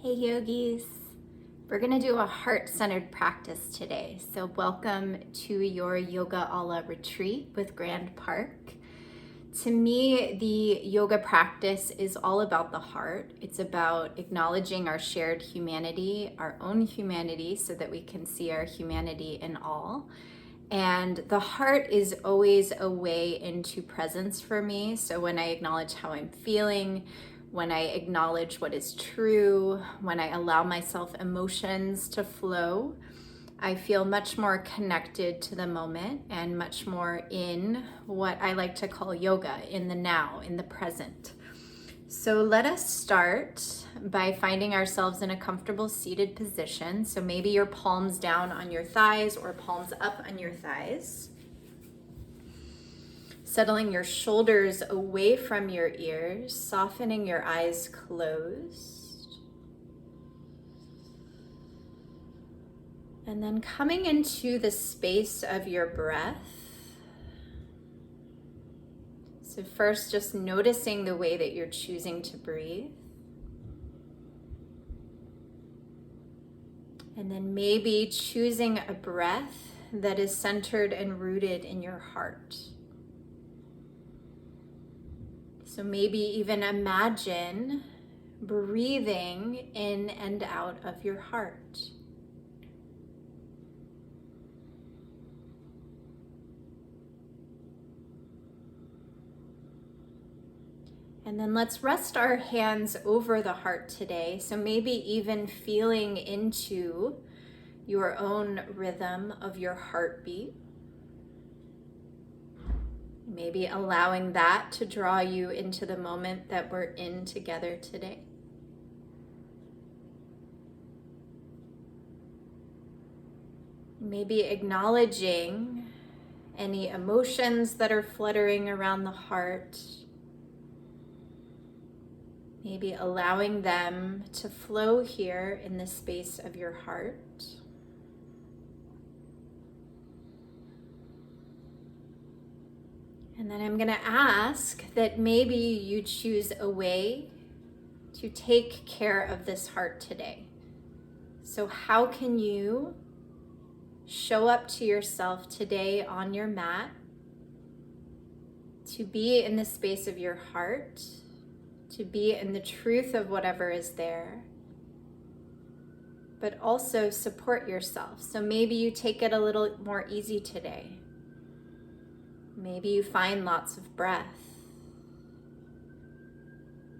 Hey yogis, we're gonna do a heart-centered practice today. So welcome to your Yoga Ala retreat with Grand Park. To me, the yoga practice is all about the heart. It's about acknowledging our shared humanity, our own humanity, so that we can see our humanity in all. And the heart is always a way into presence for me. So when I acknowledge how I'm feeling, when I acknowledge what is true, when I allow myself emotions to flow, I feel much more connected to the moment and much more in what I like to call yoga, in the now, in the present. So let us start by finding ourselves in a comfortable seated position. So maybe your palms down on your thighs or palms up on your thighs. Settling your shoulders away from your ears, softening your eyes closed. And then coming into the space of your breath. So first, just noticing the way that you're choosing to breathe. And then maybe choosing a breath that is centered and rooted in your heart. So maybe even imagine breathing in and out of your heart. And then let's rest our hands over the heart today. So maybe even feeling into your own rhythm of your heartbeat. Maybe allowing that to draw you into the moment that we're in together today. Maybe acknowledging any emotions that are fluttering around the heart. Maybe allowing them to flow here in the space of your heart. And then I'm going to ask that maybe you choose a way to take care of this heart today. So how can you show up to yourself today on your mat to be in the space of your heart, to be in the truth of whatever is there, but also support yourself. So maybe you take it a little more easy today. Maybe you find lots of breath.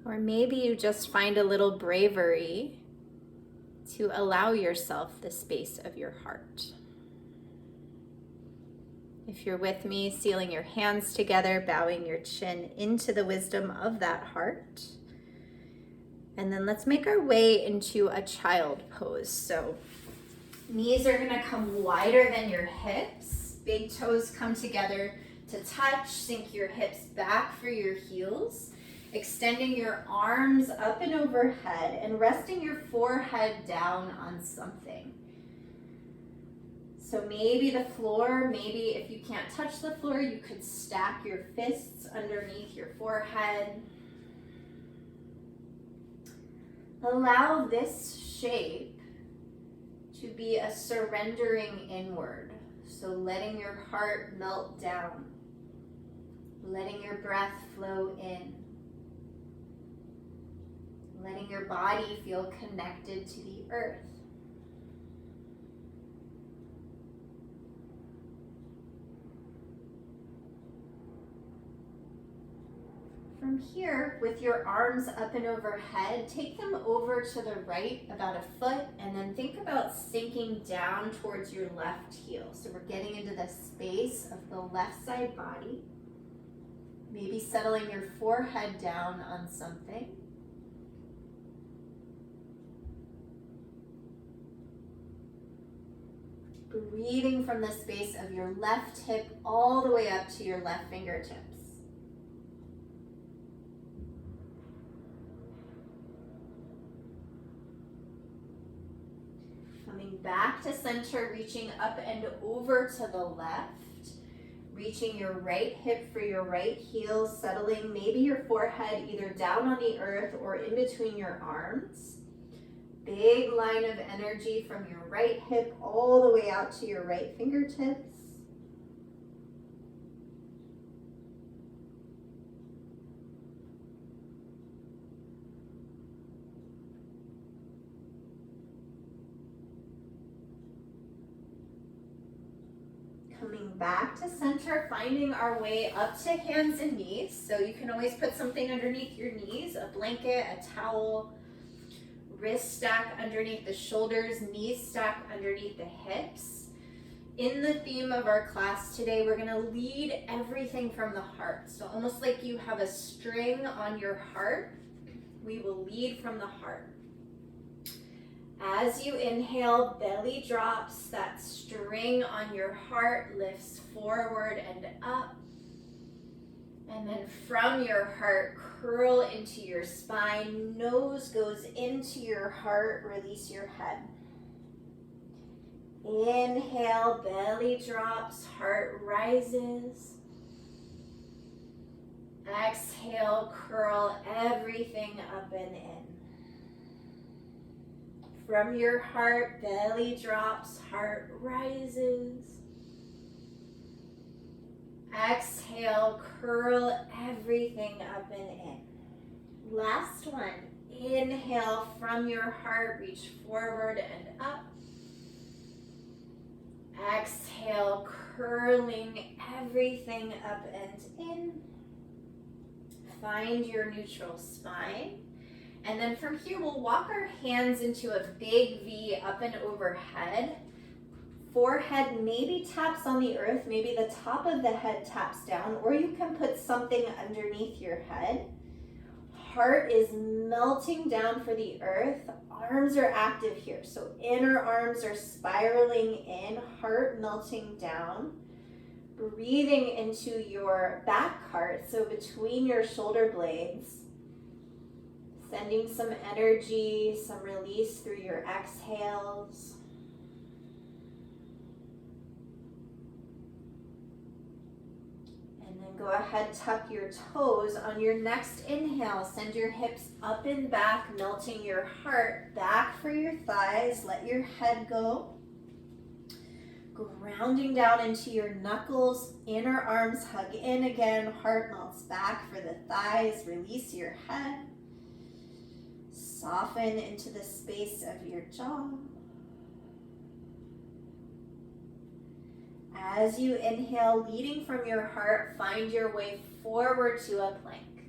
Or maybe you just find a little bravery to allow yourself the space of your heart. If you're with me, sealing your hands together, bowing your chin into the wisdom of that heart. And then let's make our way into a child pose. So knees are gonna come wider than your hips. Big toes come together to touch. Sink your hips back for your heels. Extending your arms up and overhead and resting your forehead down on something. So maybe the floor, maybe if you can't touch the floor, you could stack your fists underneath your forehead. Allow this shape to be a surrendering inward. So letting your heart melt down, letting your breath flow in, letting your body feel connected to the earth. From here, with your arms up and overhead, take them over to the right about a foot, and then think about sinking down towards your left heel. So we're getting into the space of the left side body. Maybe settling your forehead down on something. Breathing from the space of your left hip all the way up to your left fingertips. Coming back to center, reaching up and over to the left. Reaching your right hip for your right heel, settling maybe your forehead either down on the earth or in between your arms. big line of energy from your right hip all the way out to your right fingertips. Coming back to center, finding our way up to hands and knees. So you can always put something underneath your knees, a blanket, a towel, wrist stack underneath the shoulders, knees stack underneath the hips. In the theme of our class today, we're gonna lead everything from the heart. So almost like you have a string on your heart, we will lead from the heart. As you inhale, belly drops, that string on your heart lifts forward and up. And then from your heart, curl into your spine, nose goes into your heart, release your head. Inhale, belly drops, heart rises. Exhale, curl everything up and in. From your heart, belly drops, heart rises. Exhale, curl everything up and in. Last one. Inhale from your heart, reach forward and up. Exhale, curling everything up and in. Find your neutral spine. And then from here, we'll walk our hands into a big V up and overhead. Forehead maybe taps on the earth, maybe the top of the head taps down, or you can put something underneath your head. Heart is melting down for the earth. Arms are active here. So inner arms are spiraling in, heart melting down. Breathing into your back heart, so between your shoulder blades. Sending some energy, some release through your exhales. And then go ahead, tuck your toes. On your next inhale, send your hips up and back, melting your heart back for your thighs. Let your head go. Grounding down into your knuckles, inner arms hug in again, heart melts back for the thighs. Release your head. Soften into the space of your jaw. As you inhale, leading from your heart, find your way forward to a plank.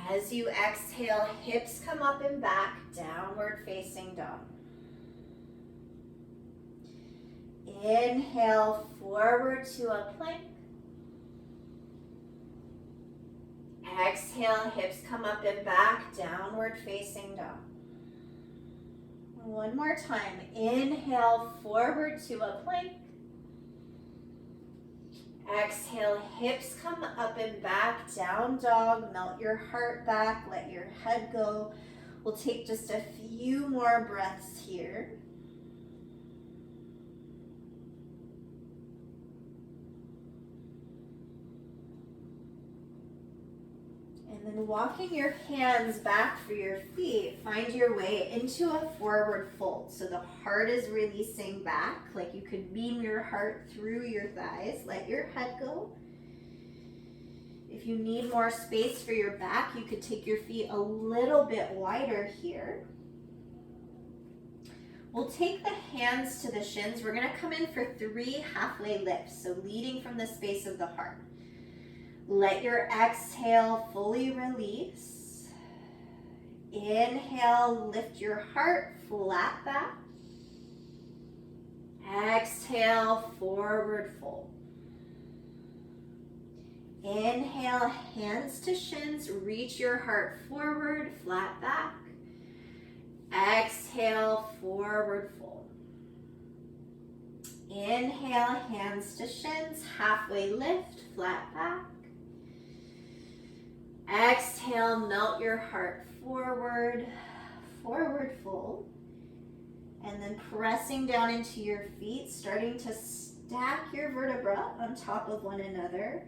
As you exhale, hips come up and back, downward facing dog. Inhale, forward to a plank. Exhale, hips come up and back, downward facing dog. One more time. Inhale, forward to a plank. Exhale, hips come up and back, down dog. Melt your heart back, let your head go. We'll take just a few more breaths here. And then walking your hands back for your feet, find your way into a forward fold. So the heart is releasing back, like you could beam your heart through your thighs. Let your head go. If you need more space for your back, you could take your feet a little bit wider here. We'll take the hands to the shins. We're gonna come in for 3 halfway lifts, so leading from the space of the heart. Let your exhale fully release. Inhale, lift your heart, flat back. Exhale, forward fold. Inhale, hands to shins, reach your heart forward, flat back. Exhale, forward fold. Inhale, hands to shins, halfway lift, flat back. Exhale, melt your heart forward, forward fold. And then pressing down into your feet, starting to stack your vertebra on top of one another.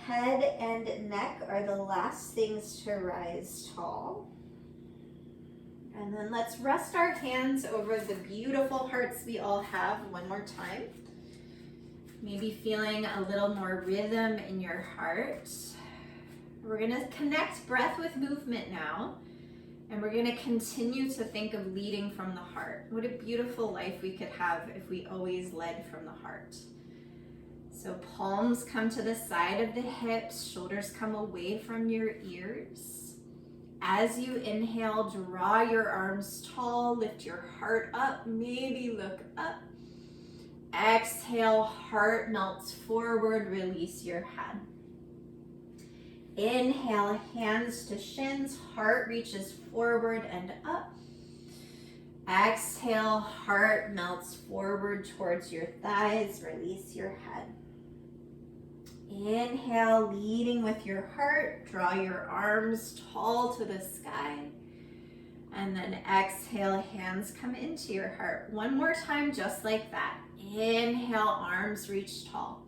Head and neck are the last things to rise tall. And then let's rest our hands over the beautiful hearts we all have one more time. Maybe feeling a little more rhythm in your heart. We're gonna connect breath with movement now. And we're gonna continue to think of leading from the heart. What a beautiful life we could have if we always led from the heart. So palms come to the side of the hips, shoulders come away from your ears. As you inhale, draw your arms tall, lift your heart up, maybe look up. Exhale, heart melts forward, release your head. Inhale, hands to shins, heart reaches forward and up. Exhale, heart melts forward towards your thighs, release your head. Inhale, leading with your heart, draw your arms tall to the sky. And then exhale, hands come into your heart. One more time, just like that. Inhale, arms reach tall.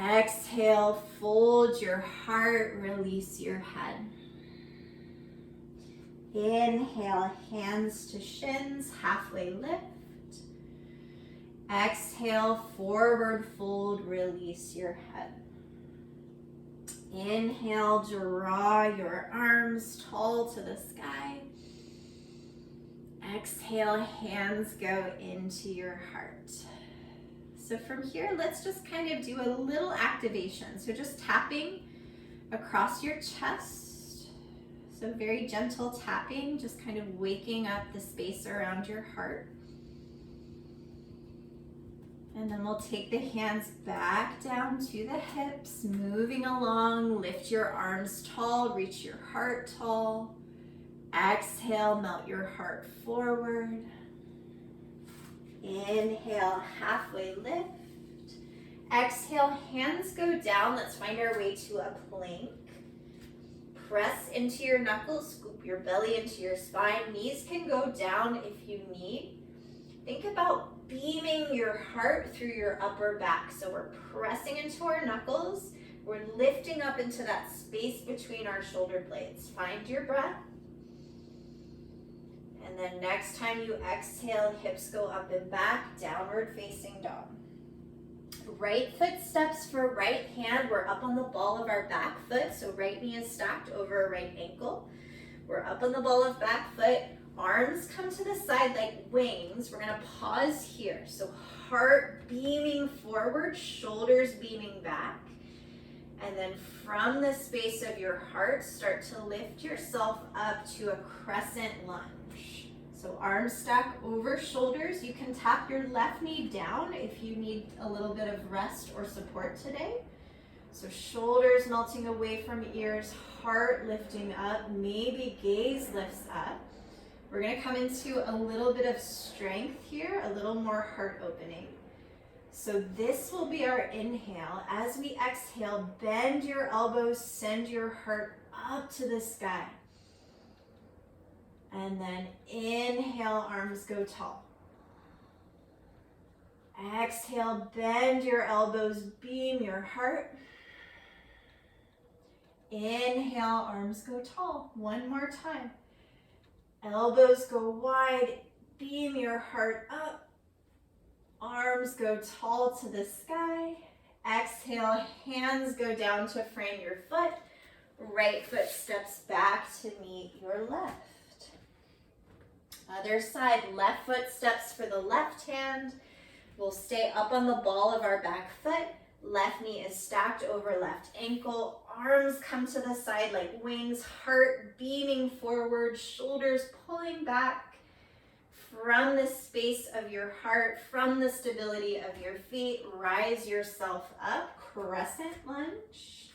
Exhale, fold your heart, release your head. Inhale, hands to shins, halfway lift. Exhale, forward fold, release your head. Inhale, draw your arms tall to the sky. Exhale, hands go into your heart. So from here, let's just kind of do a little activation. So just tapping across your chest. So very gentle tapping, just kind of waking up the space around your heart. And then we'll take the hands back down to the hips, moving along. Lift your arms tall, reach your heart tall. Exhale, melt your heart forward. Inhale, halfway lift. Exhale, hands go down. Let's find our way to a plank. Press into your knuckles, scoop your belly into your spine. Knees can go down if you need. Think about beaming your heart through your upper back. So we're pressing into our knuckles. We're lifting up into that space between our shoulder blades. Find your breath. And then next time you exhale, hips go up and back, downward facing dog. Right foot steps for right hand. We're up on the ball of our back foot. So right knee is stacked over right ankle. We're up on the ball of back foot. Arms come to the side like wings. We're gonna pause here. So heart beaming forward, shoulders beaming back. And then from the space of your heart, start to lift yourself up to a crescent lunge. So arms stack over shoulders. You can tap your left knee down if you need a little bit of rest or support today. So shoulders melting away from ears, heart lifting up, maybe gaze lifts up. We're gonna come into a little bit of strength here, a little more heart opening. So this will be our inhale. As we exhale, bend your elbows, send your heart up to the sky. And then inhale, arms go tall. Exhale, bend your elbows, beam your heart. Inhale, arms go tall. One more time. Elbows go wide, beam your heart up. Arms go tall to the sky. Exhale, hands go down to frame your foot. Right foot steps back to meet your left. Other side, left foot steps for the left hand. We'll stay up on the ball of our back foot. Left knee is stacked over left ankle. Arms come to the side like wings. Heart beaming forward. Shoulders pulling back. From the space of your heart, from the stability of your feet, rise yourself up. Crescent lunge.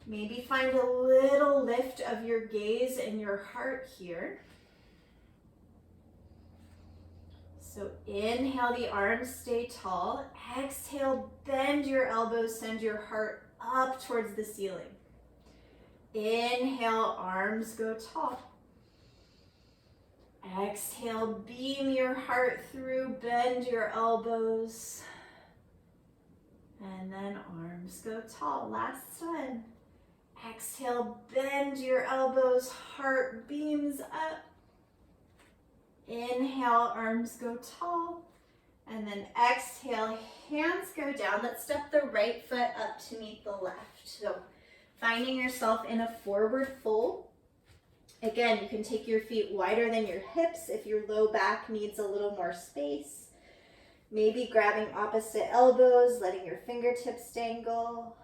Maybe find a little lift of your gaze and your heart here. So inhale, the arms stay tall. Exhale, bend your elbows, send your heart up towards the ceiling. Inhale, arms go tall. Exhale, beam your heart through, bend your elbows. And then arms go tall. Last one. Exhale, bend your elbows, heart beams up. Inhale, arms go tall. And then exhale, hands go down. Let's step the right foot up to meet the left. So finding yourself in a forward fold. Again, you can take your feet wider than your hips if your low back needs a little more space. Maybe grabbing opposite elbows, letting your fingertips dangle.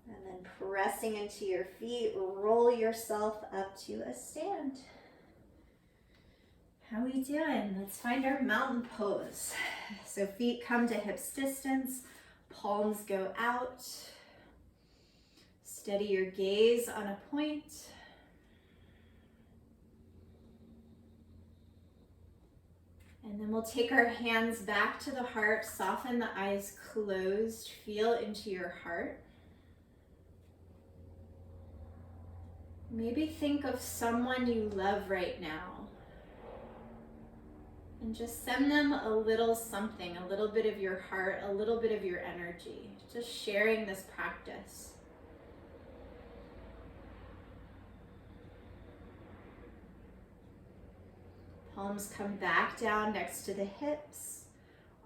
And then pressing into your feet, roll yourself up to a stand. How we doing? Let's find our mountain pose. So feet come to hips distance, palms go out. Steady your gaze on a point. And then we'll take our hands back to the heart, soften the eyes closed, feel into your heart. Maybe think of someone you love right now. And just send them a little something, a little bit of your heart, a little bit of your energy. Just sharing this practice. Palms come back down next to the hips.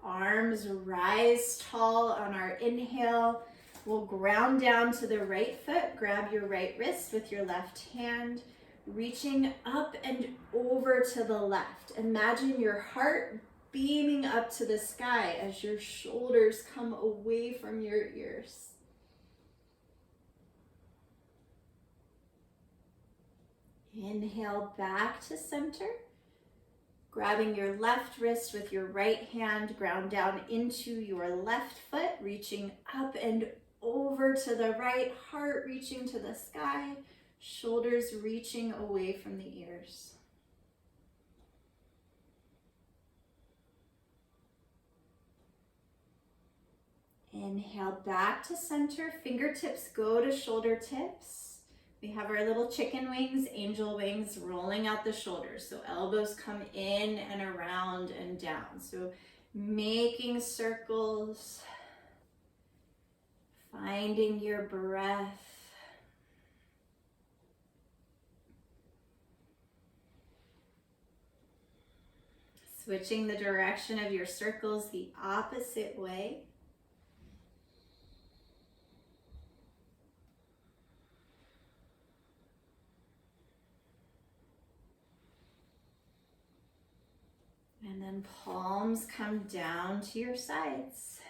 Arms rise tall on our inhale. We'll ground down to the right foot. Grab your right wrist with your left hand. Reaching up and over to the left. Imagine your heart beaming up to the sky as your shoulders come away from your ears. Inhale back to center. Grabbing your left wrist with your right hand, ground down into your left foot, reaching up and over to the right, heart reaching to the sky. Shoulders reaching away from the ears. Inhale back to center. Fingertips go to shoulder tips. We have our little chicken wings, angel wings, rolling out the shoulders. So elbows come in and around and down. So making circles. Finding your breath. Switching the direction of your circles the opposite way. And then palms come down to your sides.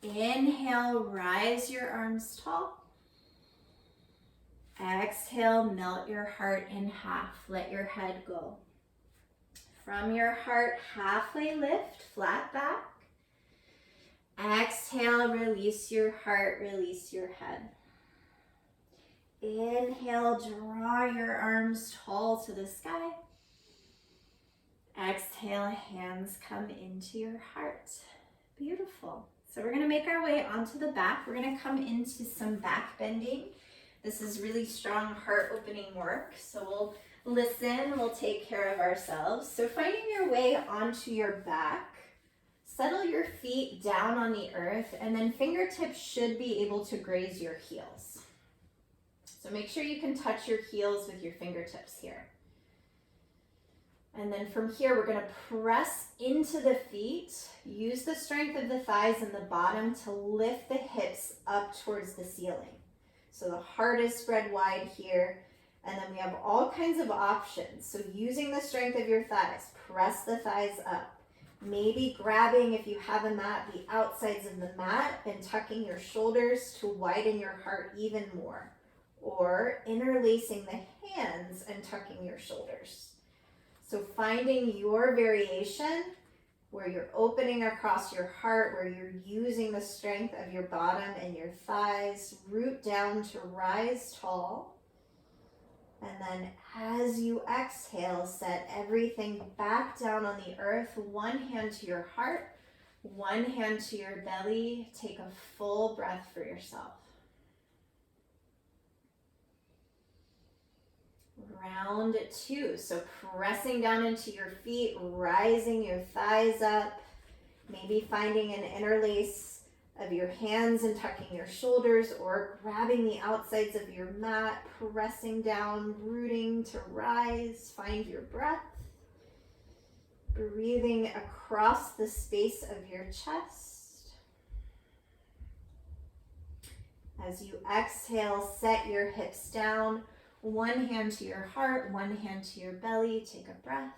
Inhale, rise your arms tall. Exhale, melt your heart in half. Let your head go. From your heart, halfway lift, flat back. Exhale, release your heart, release your head. Inhale, draw your arms tall to the sky. Exhale, hands come into your heart. Beautiful. So we're gonna make our way onto the back. We're gonna come into some back bending. This is really strong heart opening work. So we'll listen, we'll take care of ourselves. So finding your way onto your back, settle your feet down on the earth, and then fingertips should be able to graze your heels. So make sure you can touch your heels with your fingertips here. And then from here, we're gonna press into the feet, use the strength of the thighs and the bottom to lift the hips up towards the ceiling. So the heart is spread wide here. And then we have all kinds of options. So using the strength of your thighs, press the thighs up. Maybe grabbing, if you have a mat, the outsides of the mat and tucking your shoulders to widen your heart even more. Or interlacing the hands and tucking your shoulders. So finding your variation where you're opening across your heart, where you're using the strength of your bottom and your thighs, root down to rise tall. And then as you exhale, set everything back down on the earth. One hand to your heart, one hand to your belly. Take a full breath for yourself. Round two. So pressing down into your feet, rising your thighs up. Maybe finding an interlace of your hands and tucking your shoulders, or grabbing the outsides of your mat, pressing down, rooting to rise. Find your breath. Breathing across the space of your chest. As you exhale, set your hips down. One hand to your heart, one hand to your belly. Take a breath.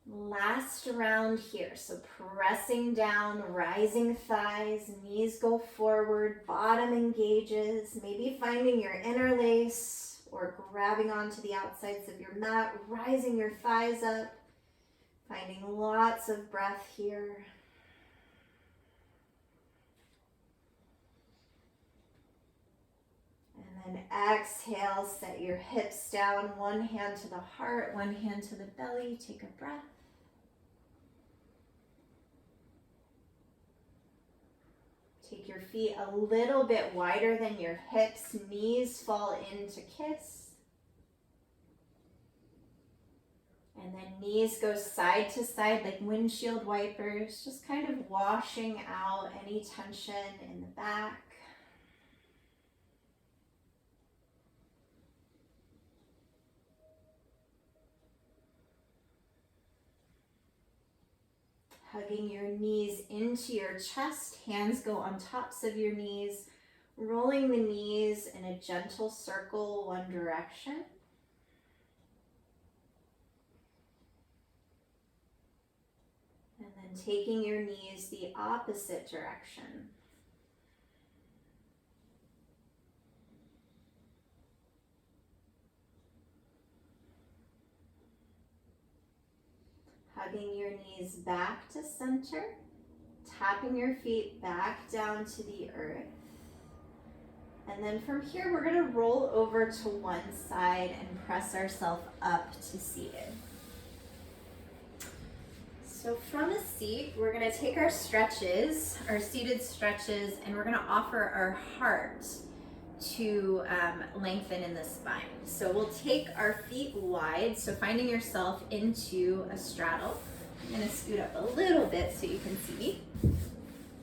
Last round here. So pressing down, rising thighs, knees go forward, bottom engages, maybe finding your interlace or grabbing onto the outsides of your mat, rising your thighs up, finding lots of breath here. And then exhale, set your hips down, one hand to the heart, one hand to the belly. Take a breath. Take your feet a little bit wider than your hips, knees fall in to kiss. And then knees go side to side like windshield wipers, just kind of washing out any tension in the back. Hugging your knees into your chest, hands go on tops of your knees, rolling the knees in a gentle circle one direction. And then taking your knees the opposite direction. Hugging your knees back to center, tapping your feet back down to the earth. And then from here, we're going to roll over to one side and press ourselves up to seated. So from a seat, we're going to take our stretches, our seated stretches, and we're going to offer our heart to lengthen in the spine. So we'll take our feet wide, so finding yourself into a straddle. I'm going to scoot up a little bit so you can see.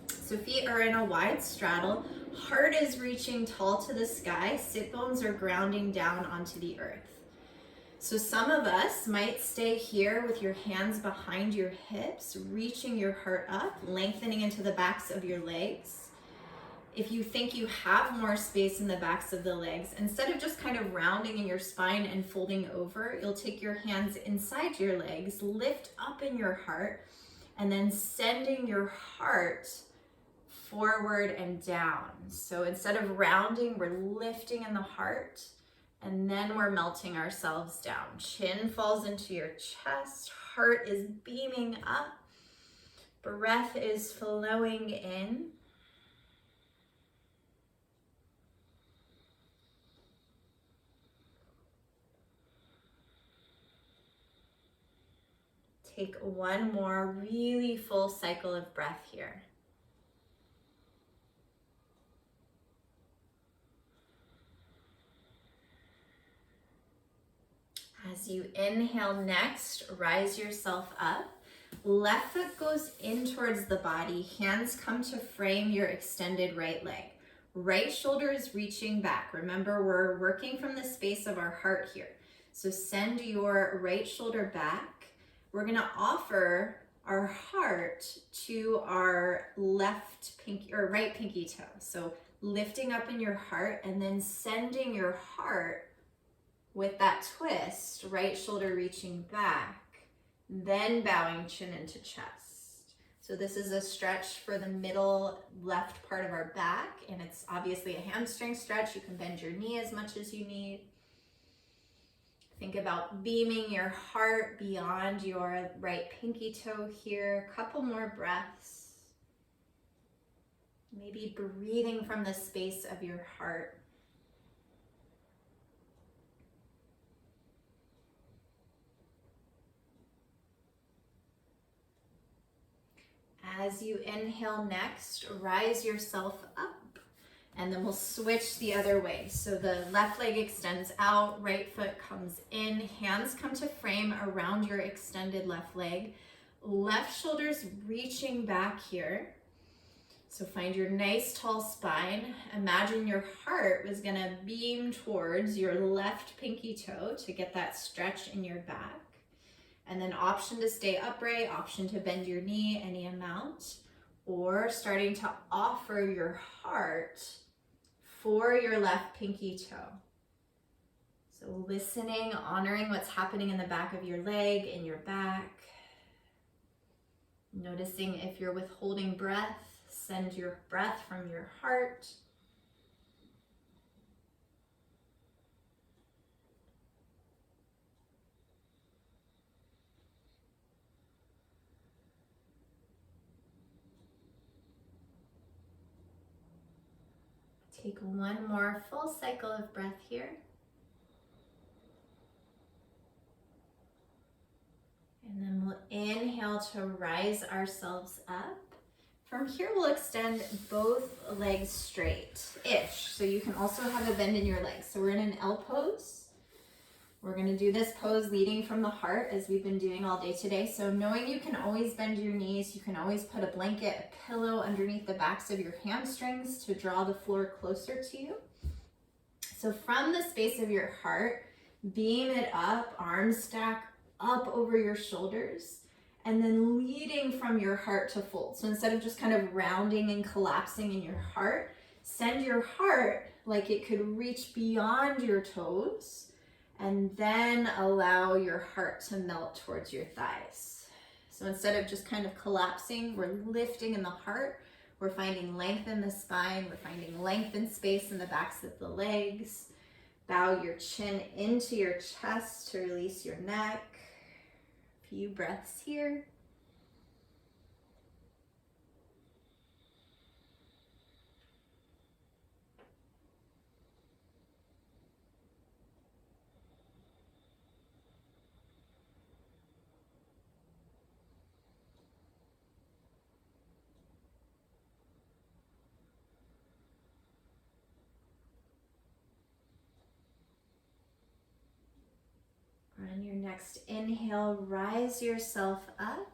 So feet are in a wide straddle, heart is reaching tall to the sky, sit bones are grounding down onto the earth. So some of us might stay here with your hands behind your hips, reaching your heart up, lengthening into the backs of your legs. If you think you have more space in the backs of the legs, instead of just kind of rounding in your spine and folding over, you'll take your hands inside your legs, lift up in your heart, and then sending your heart forward and down. So instead of rounding, we're lifting in the heart, and then we're melting ourselves down. Chin falls into your chest, heart is beaming up, breath is flowing in. Take one more really full cycle of breath here. As you inhale next, rise yourself up. Left foot goes in towards the body. Hands come to frame your extended right leg. Right shoulder is reaching back. Remember, we're working from the space of our heart here. So send your right shoulder back. We're going to offer our heart to our left pinky or right pinky toe. So lifting up in your heart and then sending your heart with that twist, right shoulder reaching back, then bowing chin into chest. So this is a stretch for the middle left part of our back, and it's obviously a hamstring stretch. You can bend your knee as much as you need. Think about beaming your heart beyond your right pinky toe here. A couple more breaths. Maybe breathing from the space of your heart. As you inhale next, rise yourself up. And then we'll switch the other way. So the left leg extends out, right foot comes in, hands come to frame around your extended left leg. Left shoulder's reaching back here. So find your nice tall spine. Imagine your heart was gonna beam towards your left pinky toe to get that stretch in your back. And then option to stay upright, option to bend your knee any amount, or starting to offer your heart for your left pinky toe. So listening, honoring what's happening in the back of your leg, in your back. Noticing if you're withholding breath, send your breath from your heart. Take one more full cycle of breath here. And then we'll inhale to rise ourselves up. From here, we'll extend both legs straight-ish. So you can also have a bend in your legs. So we're in an L pose. We're gonna do this pose leading from the heart as we've been doing all day today. So knowing you can always bend your knees, you can always put a blanket, a pillow underneath the backs of your hamstrings to draw the floor closer to you. So from the space of your heart, beam it up, arms stack up over your shoulders, and then leading from your heart to fold. So instead of just kind of rounding and collapsing in your heart, send your heart like it could reach beyond your toes, and then allow your heart to melt towards your thighs. So instead of just kind of collapsing, we're lifting in the heart. We're finding length in the spine. We're finding length and space in the backs of the legs. Bow your chin into your chest to release your neck. A few breaths here. On your next inhale, rise yourself up,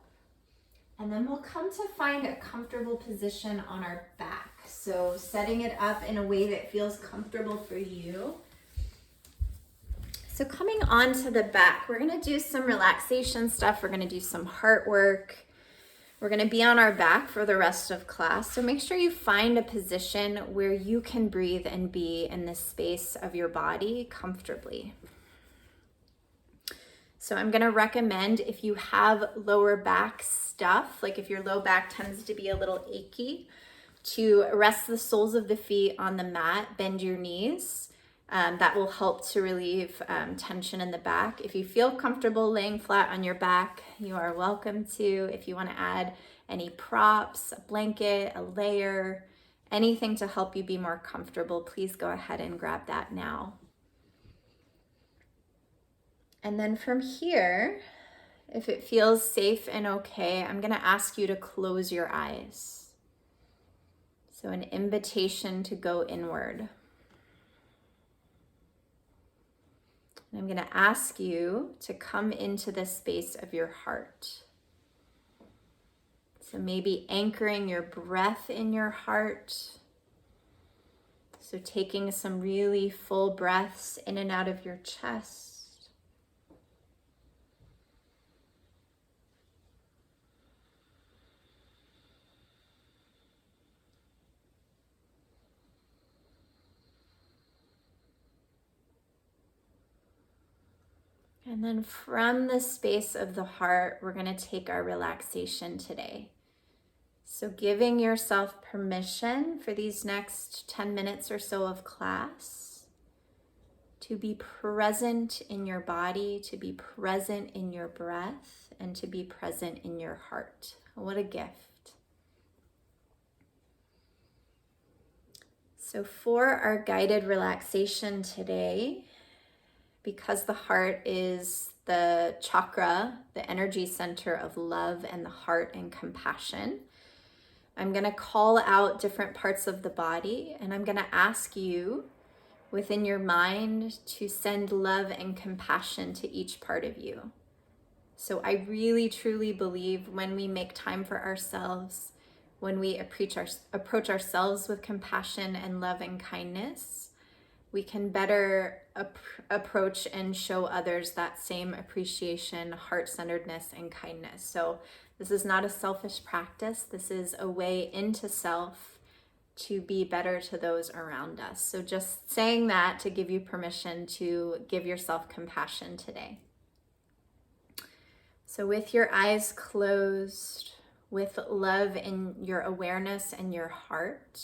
and then we'll come to find a comfortable position on our back. So setting it up in a way that feels comfortable for you. So coming onto the back, we're gonna do some relaxation stuff. We're gonna do some heart work. We're gonna be on our back for the rest of class. So make sure you find a position where you can breathe and be in the space of your body comfortably. So I'm gonna recommend, if you have lower back stuff, like if your low back tends to be a little achy, to rest the soles of the feet on the mat, bend your knees. That will help to relieve tension in the back. If you feel comfortable laying flat on your back, you are welcome to. If you wanna add any props, a blanket, a layer, anything to help you be more comfortable, please go ahead and grab that now. And then from here, if it feels safe and okay, I'm gonna ask you to close your eyes. So an invitation to go inward. And I'm gonna ask you to come into the space of your heart. So maybe anchoring your breath in your heart. So taking some really full breaths in and out of your chest. And then from the space of the heart, we're gonna take our relaxation today. So giving yourself permission for these next 10 minutes or so of class to be present in your body, to be present in your breath, and to be present in your heart. What a gift. So for our guided relaxation today, because the heart is the chakra, the energy center of love and the heart and compassion, I'm going to call out different parts of the body, and I'm going to ask you within your mind to send love and compassion to each part of you. So I really truly believe when we make time for ourselves, when we approach ourselves with compassion and love and kindness, we can better approach and show others that same appreciation, heart-centeredness, and kindness. So this is not a selfish practice. This is a way into self to be better to those around us. So just saying that to give you permission to give yourself compassion today. So with your eyes closed, with love in your awareness and your heart,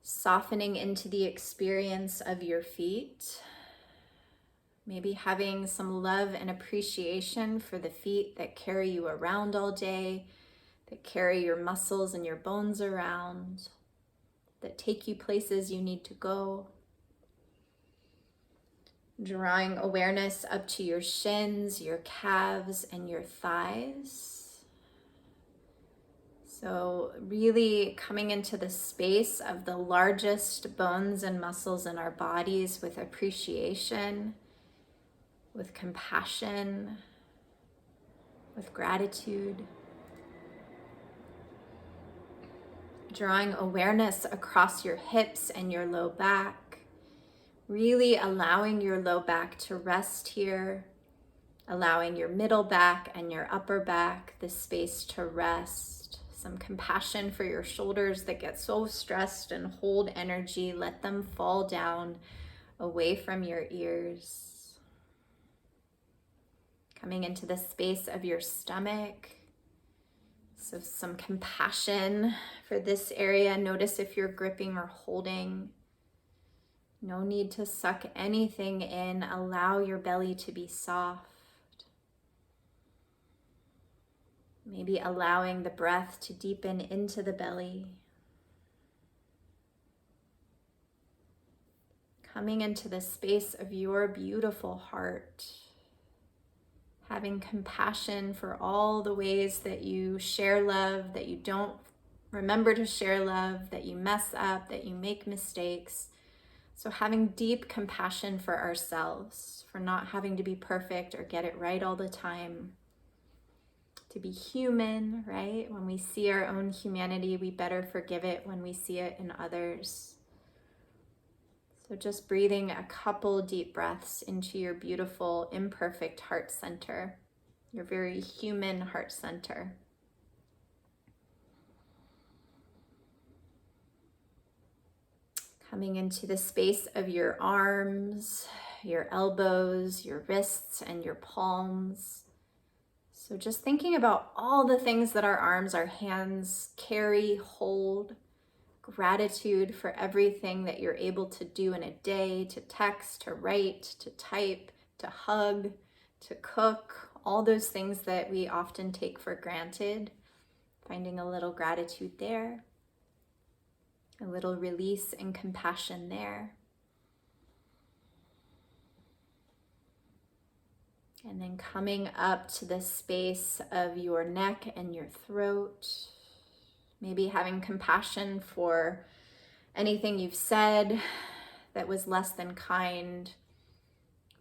softening into the experience of your feet, maybe having some love and appreciation for the feet that carry you around all day, that carry your muscles and your bones around, that take you places you need to go. Drawing awareness up to your shins, your calves, and your thighs. So really coming into the space of the largest bones and muscles in our bodies with appreciation, with compassion, with gratitude. Drawing awareness across your hips and your low back, really allowing your low back to rest here, allowing your middle back and your upper back the space to rest. Some compassion for your shoulders that get so stressed and hold energy. Let them fall down away from your ears. Coming into the space of your stomach. So some compassion for this area. Notice if you're gripping or holding. No need to suck anything in. Allow your belly to be soft. Maybe allowing the breath to deepen into the belly. Coming into the space of your beautiful heart. Having compassion for all the ways that you share love, that you don't remember to share love, that you mess up, that you make mistakes. So having deep compassion for ourselves, for not having to be perfect or get it right all the time. To be human, right? When we see our own humanity, we better forgive it when we see it in others. So just breathing a couple deep breaths into your beautiful, imperfect heart center, your very human heart center. Coming into the space of your arms, your elbows, your wrists, and your palms. So just thinking about all the things that our arms, our hands carry, hold, gratitude for everything that you're able to do in a day, to text, to write, to type, to hug, to cook, all those things that we often take for granted. Finding a little gratitude there, a little release and compassion there. And then coming up to the space of your neck and your throat, maybe having compassion for anything you've said that was less than kind,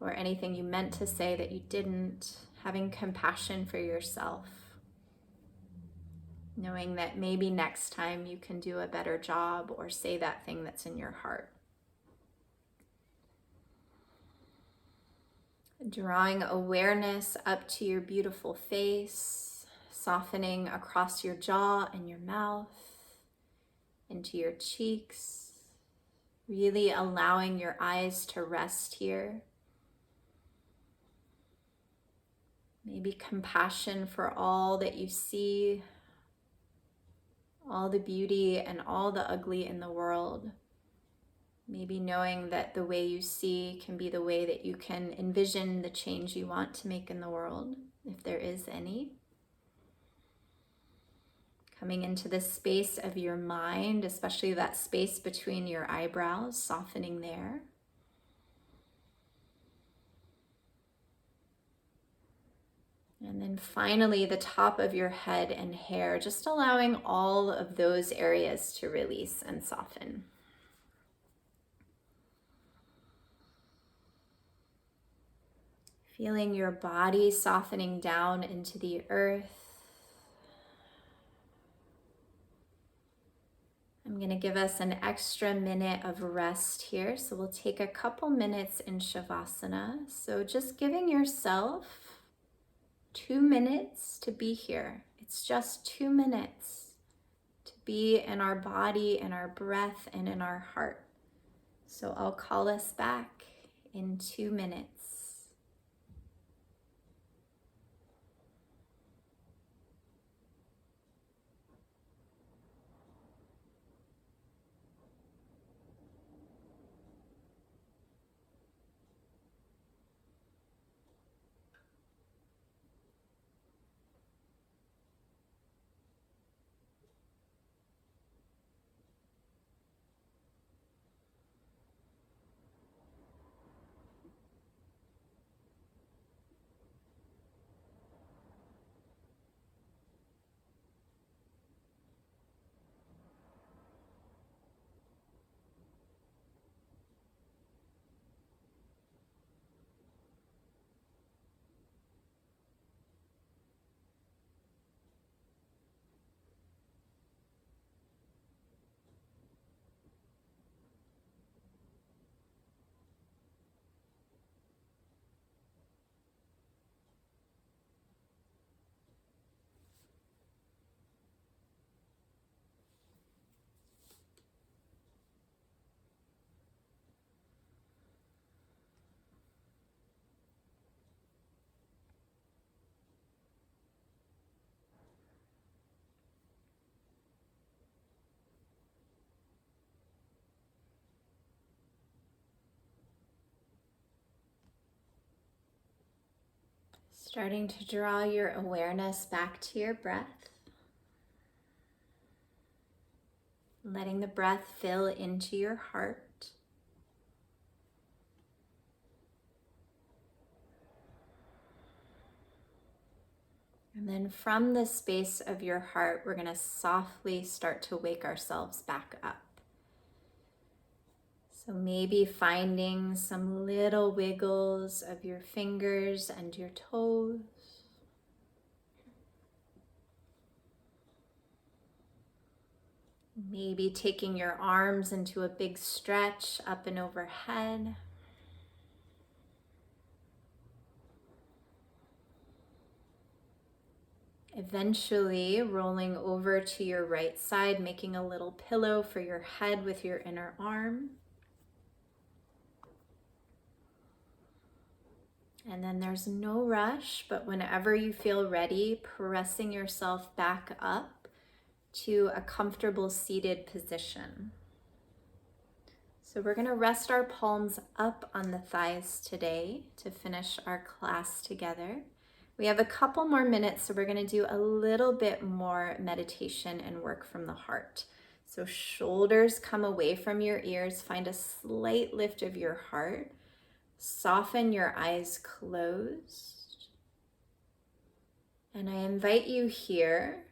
or anything you meant to say that you didn't, having compassion for yourself, knowing that maybe next time you can do a better job or say that thing that's in your heart. Drawing awareness up to your beautiful face, softening across your jaw and your mouth, into your cheeks, really allowing your eyes to rest here. Maybe compassion for all that you see, all the beauty and all the ugly in the world. Maybe knowing that the way you see can be the way that you can envision the change you want to make in the world, if there is any. Coming into the space of your mind, especially that space between your eyebrows, softening there. And then finally, the top of your head and hair, just allowing all of those areas to release and soften. Feeling your body softening down into the earth. I'm going to give us an extra minute of rest here. So we'll take a couple minutes in Savasana. So just giving yourself 2 minutes to be here. It's just 2 minutes to be in our body, in our breath, and in our heart. So I'll call us back in 2 minutes. Starting to draw your awareness back to your breath. Letting the breath fill into your heart. And then from the space of your heart, we're going to softly start to wake ourselves back up. So maybe finding some little wiggles of your fingers and your toes. Maybe taking your arms into a big stretch up and overhead. Eventually rolling over to your right side, making a little pillow for your head with your inner arm. And then there's no rush, but whenever you feel ready, pressing yourself back up to a comfortable seated position. So we're going to rest our palms up on the thighs today to finish our class together. We have a couple more minutes, so we're going to do a little bit more meditation and work from the heart. So shoulders come away from your ears, find a slight lift of your heart. Soften your eyes closed. And I invite you here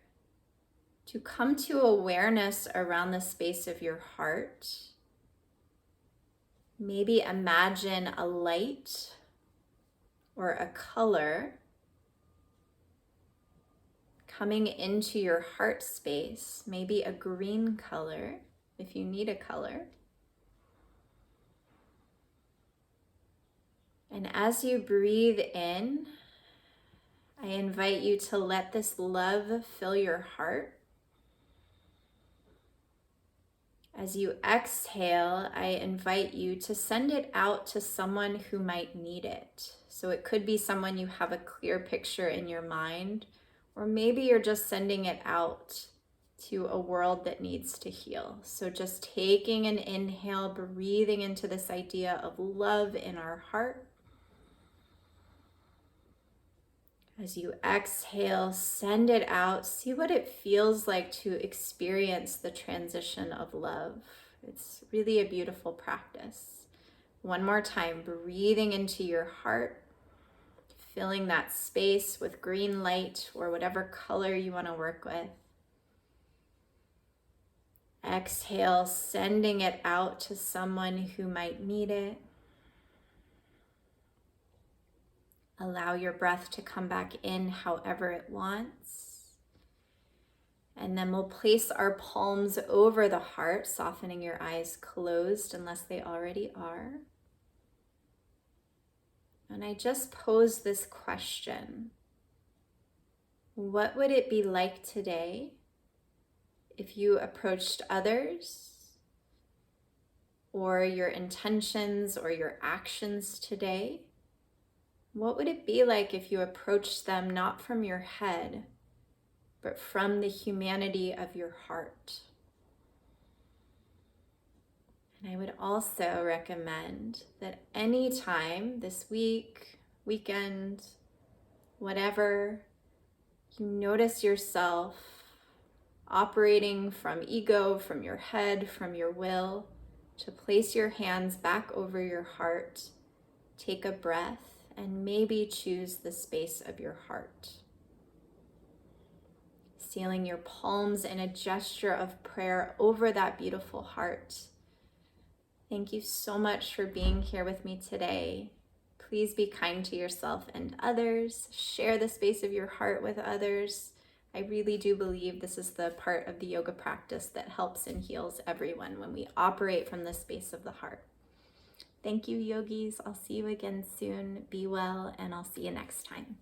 to come to awareness around the space of your heart. Maybe imagine a light or a color coming into your heart space, maybe a green color if you need a color. And as you breathe in, I invite you to let this love fill your heart. As you exhale, I invite you to send it out to someone who might need it. So it could be someone you have a clear picture in your mind, or maybe you're just sending it out to a world that needs to heal. So just taking an inhale, breathing into this idea of love in our heart. As you exhale, send it out. See what it feels like to experience the transition of love. It's really a beautiful practice. One more time, breathing into your heart, filling that space with green light or whatever color you want to work with. Exhale, sending it out to someone who might need it. Allow your breath to come back in however it wants. And then we'll place our palms over the heart, softening your eyes closed unless they already are. And I just pose this question. What would it be like today if you approached others or your intentions or your actions today? What would it be like if you approached them not from your head, but from the humanity of your heart? And I would also recommend that anytime this week, weekend, whatever, you notice yourself operating from ego, from your head, from your will, to place your hands back over your heart, take a breath, and maybe choose the space of your heart. Sealing your palms in a gesture of prayer over that beautiful heart. Thank you so much for being here with me today. Please be kind to yourself and others. Share the space of your heart with others. I really do believe this is the part of the yoga practice that helps and heals everyone when we operate from the space of the heart. Thank you, yogis. I'll see you again soon. Be well, and I'll see you next time.